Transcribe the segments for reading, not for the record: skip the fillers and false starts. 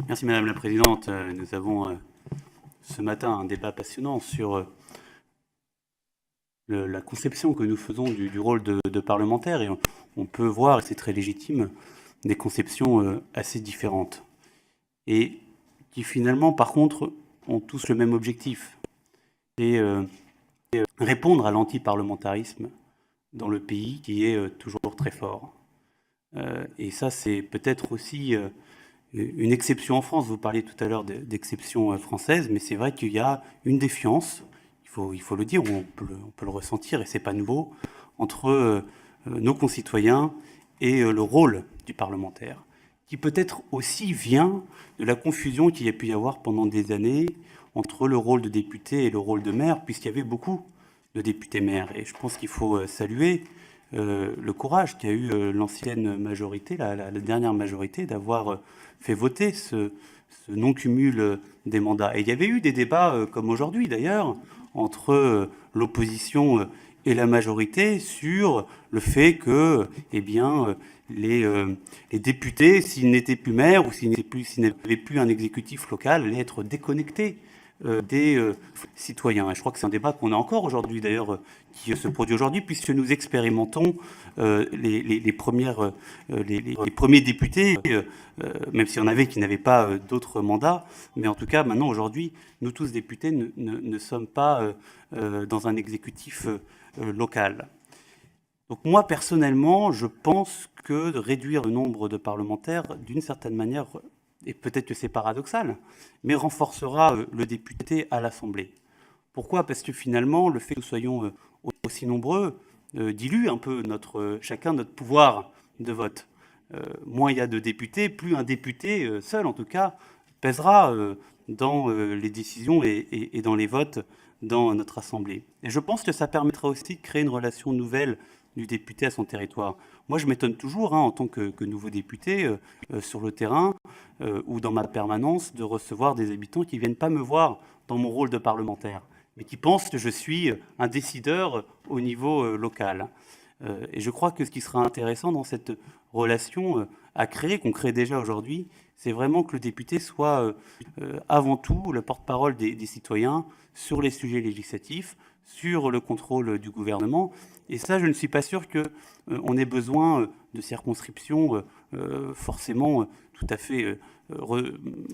Merci Madame la Présidente. Nous avons ce matin un débat passionnant sur la conception que nous faisons du rôle de parlementaire, et on peut voir, et c'est très légitime, des conceptions assez différentes et qui finalement par contre ont tous le même objectif, c'est répondre à l'anti-parlementarisme dans le pays qui est toujours très fort. Et ça, c'est peut-être aussi une exception en France. Vous parliez tout à l'heure d'exception française, mais c'est vrai qu'il y a une défiance, il faut le dire, on peut le ressentir, et c'est pas nouveau, entre nos concitoyens et le rôle du parlementaire, qui peut-être aussi vient de la confusion qu'il y a pu y avoir pendant des années entre le rôle de député et le rôle de maire, puisqu'il y avait beaucoup de députés maires. Et je pense qu'il faut saluer le courage qu'a eu l'ancienne majorité, la dernière majorité, d'avoir fait voter ce non-cumul des mandats. Et il y avait eu des débats, comme aujourd'hui d'ailleurs, entre l'opposition et la majorité sur le fait que, eh bien, les députés, s'ils n'étaient plus maires ou s'ils n'avaient plus un exécutif local, allaient être déconnectés des citoyens. Et je crois que c'est un débat qu'on a encore aujourd'hui, d'ailleurs, qui se produit aujourd'hui, puisque nous expérimentons les premiers députés, même s'il y en avait qui n'avaient pas d'autres mandats, mais en tout cas, maintenant, aujourd'hui, nous tous députés ne sommes pas dans un exécutif local. Donc moi, personnellement, je pense que de réduire le nombre de parlementaires, d'une certaine manière, et peut-être que c'est paradoxal, mais renforcera le député à l'Assemblée. Pourquoi? Parce que finalement, le fait que nous soyons aussi nombreux dilue un peu chacun notre pouvoir de vote. Moins il y a de députés, plus un député, seul en tout cas, pèsera dans les décisions et dans les votes dans notre Assemblée. Et je pense que ça permettra aussi de créer une relation nouvelle du député à son territoire. Moi, je m'étonne toujours, en tant que nouveau député, sur le terrain ou dans ma permanence, de recevoir des habitants qui ne viennent pas me voir dans mon rôle de parlementaire, mais qui pensent que je suis un décideur au niveau local. Et je crois que ce qui sera intéressant dans cette relation à créer, qu'on crée déjà aujourd'hui, c'est vraiment que le député soit avant tout le porte-parole des citoyens sur les sujets législatifs, sur le contrôle du gouvernement. Et ça, je ne suis pas sûr qu'on ait besoin de circonscriptions forcément tout à fait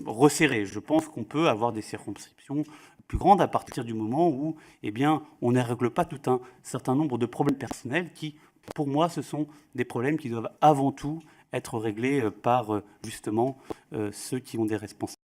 resserrées. Je pense qu'on peut avoir des circonscriptions plus grandes à partir du moment où, eh bien, on ne règle pas tout un certain nombre de problèmes personnels qui, pour moi, ce sont des problèmes qui doivent avant tout être réglés par justement ceux qui ont des responsabilités.